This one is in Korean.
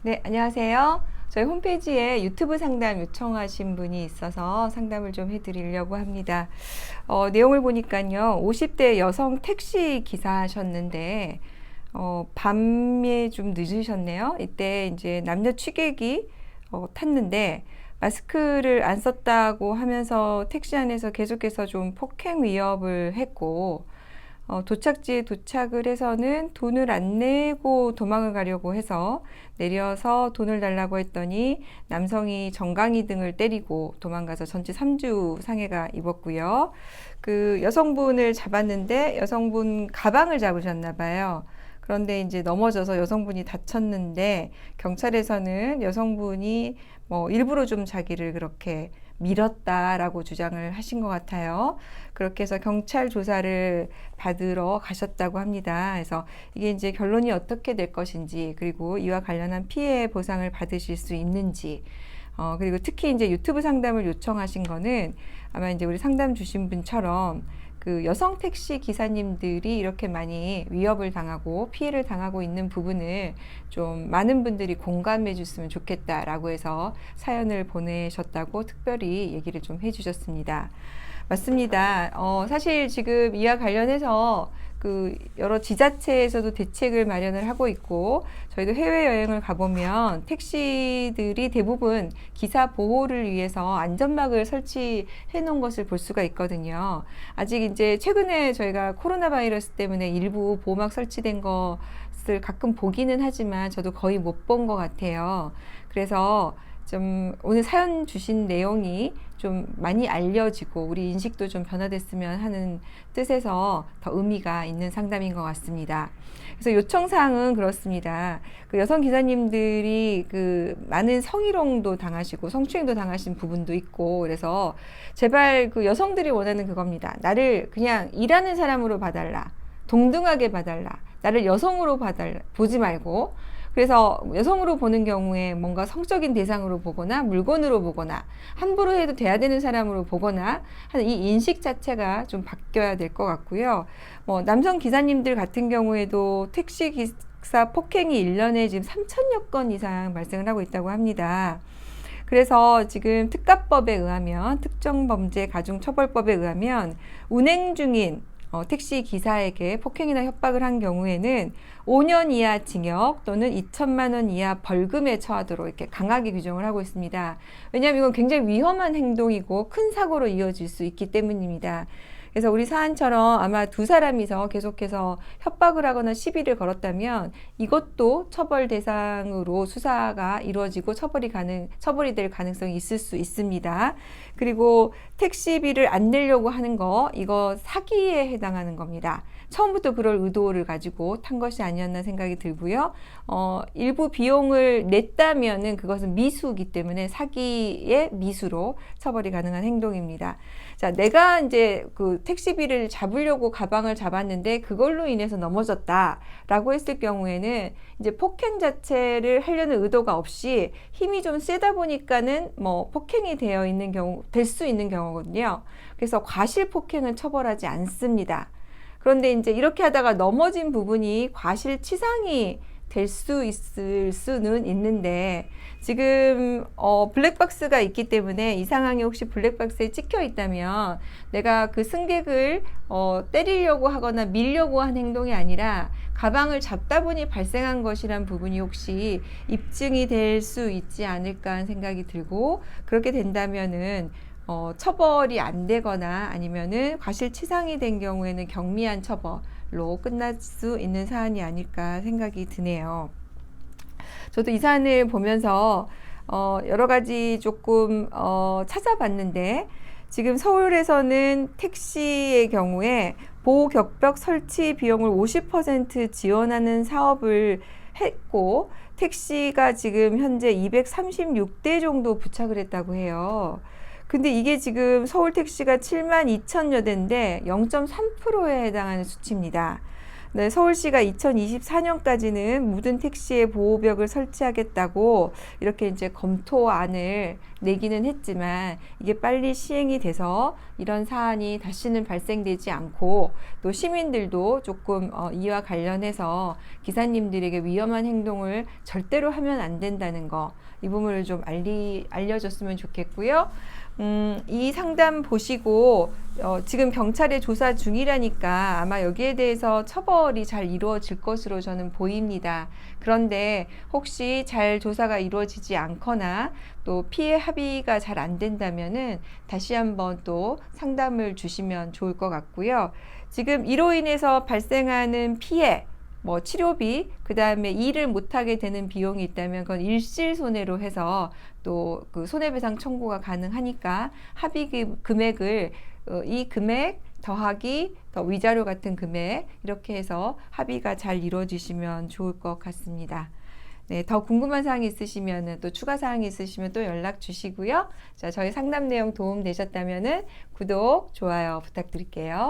네, 안녕하세요. 저희 홈페이지에 유튜브 상담 요청하신 분이 있어서 상담을 좀 해드리려고 합니다. 내용을 보니까요, 50대 여성 택시 기사셨는데, 밤에 좀 늦으셨네요. 이때 이제 남녀 취객이 탔는데, 마스크를 안 썼다고 하면서 택시 안에서 계속해서 좀 폭행 위협을 했고, 도착지에 도착을 해서는 돈을 안 내고 도망을 가려고 해서 내려서 돈을 달라고 했더니 남성이 정강이 등을 때리고 도망가서 전치 3주 상해가 입었고요. 그 여성분을 잡았는데 여성분 가방을 잡으셨나 봐요. 그런데 이제 넘어져서 여성분이 다쳤는데 경찰에서는 여성분이 일부러 좀 자기를 그렇게 밀었다라고 주장을 하신 것 같아요. 그렇게 해서 경찰 조사를 받으러 가셨다고 합니다. 그래서 이게 이제 결론이 어떻게 될 것인지, 그리고 이와 관련한 피해 보상을 받으실 수 있는지, 그리고 특히 이제 유튜브 상담을 요청하신 거는 아마 이제 우리 상담 주신 분처럼 그 여성 택시 기사님들이 이렇게 많이 위협을 당하고 피해를 당하고 있는 부분을 좀 많은 분들이 공감해 줬으면 좋겠다라고 해서 사연을 보내셨다고 특별히 얘기를 좀 해주셨습니다. 맞습니다. 사실 지금 이와 관련해서 그 여러 지자체에서도 대책을 마련을 하고 있고, 저희도 해외여행을 가보면 택시들이 대부분 기사 보호를 위해서 안전막을 설치해 놓은 것을 볼 수가 있거든요. 아직 이제 최근에 저희가 코로나 바이러스 때문에 일부 보호막 설치된 것을 가끔 보기는 하지만 저도 거의 못 본 것 같아요. 그래서 좀 오늘 사연 주신 내용이 좀 많이 알려지고 우리 인식도 좀 변화됐으면 하는 뜻에서 더 의미가 있는 상담인 것 같습니다. 그래서 요청사항은 그렇습니다. 그 여성 기사님들이 그 많은 성희롱도 당하시고 성추행도 당하신 부분도 있고, 그래서 제발 그 여성들이 원하는 그겁니다. 나를 그냥 일하는 사람으로 봐달라. 동등하게 봐달라. 나를 여성으로 봐달라. 보지 말고. 그래서 여성으로 보는 경우에 뭔가 성적인 대상으로 보거나 물건으로 보거나 함부로 해도 돼야 되는 사람으로 보거나 하는 이 인식 자체가 좀 바뀌어야 될 것 같고요. 남성 기사님들 같은 경우에도 택시 기사 폭행이 1년에 지금 3천여 건 이상 발생을 하고 있다고 합니다. 그래서 지금 특가법에 의하면, 특정범죄가중처벌법에 의하면 운행 중인 택시 기사에게 폭행이나 협박을 한 경우에는 5년 이하 징역 또는 2천만 원 이하 벌금에 처하도록 이렇게 강하게 규정을 하고 있습니다. 왜냐하면 이건 굉장히 위험한 행동이고 큰 사고로 이어질 수 있기 때문입니다. 그래서 우리 사안처럼 아마 두 사람이서 계속해서 협박을 하거나 시비를 걸었다면 이것도 처벌 대상으로 수사가 이루어지고 처벌이 될 가능성이 있을 수 있습니다. 그리고 택시비를 안 내려고 하는 거, 이거 사기에 해당하는 겁니다. 처음부터 그럴 의도를 가지고 탄 것이 아니었나 생각이 들고요. 일부 비용을 냈다면은 그것은 미수이기 때문에 사기의 미수로 처벌이 가능한 행동입니다. 자, 내가 이제 그 택시비를 잡으려고 가방을 잡았는데 그걸로 인해서 넘어졌다라고 했을 경우에는 이제 폭행 자체를 하려는 의도가 없이 힘이 좀 세다 보니까는 폭행이 되어 있는 경우, 될 수 있는 경우거든요. 그래서 과실 폭행은 처벌하지 않습니다. 그런데 이제 이렇게 하다가 넘어진 부분이 과실치상이 될 수 있을 수는 있는데, 지금 블랙박스가 있기 때문에 이 상황이 혹시 블랙박스에 찍혀 있다면 내가 그 승객을 때리려고 하거나 밀려고 한 행동이 아니라 가방을 잡다 보니 발생한 것이란 부분이 혹시 입증이 될 수 있지 않을까 하는 생각이 들고, 그렇게 된다면은 처벌이 안 되거나 아니면은 과실치상이 된 경우에는 경미한 처벌로 끝날 수 있는 사안이 아닐까 생각이 드네요. 저도 이 사안을 보면서 여러 가지 조금 찾아봤는데, 지금 서울에서는 택시의 경우에 보호격벽 설치 비용을 50% 지원하는 사업을 했고, 택시가 지금 현재 236대 정도 부착을 했다고 해요. 근데 이게 지금 서울 택시가 7만 2천여 대인데 0.3%에 해당하는 수치입니다. 네, 서울시가 2024년까지는 모든 택시에 보호벽을 설치하겠다고 이렇게 이제 검토안을 내기는 했지만 이게 빨리 시행이 돼서 이런 사안이 다시는 발생되지 않고 또 시민들도 조금 이와 관련해서 기사님들에게 위험한 행동을 절대로 하면 안 된다는 거, 이 부분을 좀 알려줬으면 좋겠고요. 이 상담 보시고 지금 경찰에 조사 중이라니까 아마 여기에 대해서 처벌이 잘 이루어질 것으로 저는 보입니다. 그런데 혹시 잘 조사가 이루어지지 않거나 또 피해 합의가 잘 안 된다면은 다시 한번 또 상담을 주시면 좋을 것 같고요. 지금 이로 인해서 발생하는 피해, 뭐 치료비, 그 다음에 일을 못하게 되는 비용이 있다면 그건 일실손해로 해서 또 그 손해배상 청구가 가능하니까 합의 금액을 이 금액 더하기 더 위자료 같은 금액 이렇게 해서 합의가 잘 이루어지시면 좋을 것 같습니다. 네, 더 궁금한 사항이 있으시면 또 추가 사항이 있으시면 또 연락 주시고요. 자, 저희 상담 내용 도움 되셨다면 구독, 좋아요 부탁드릴게요.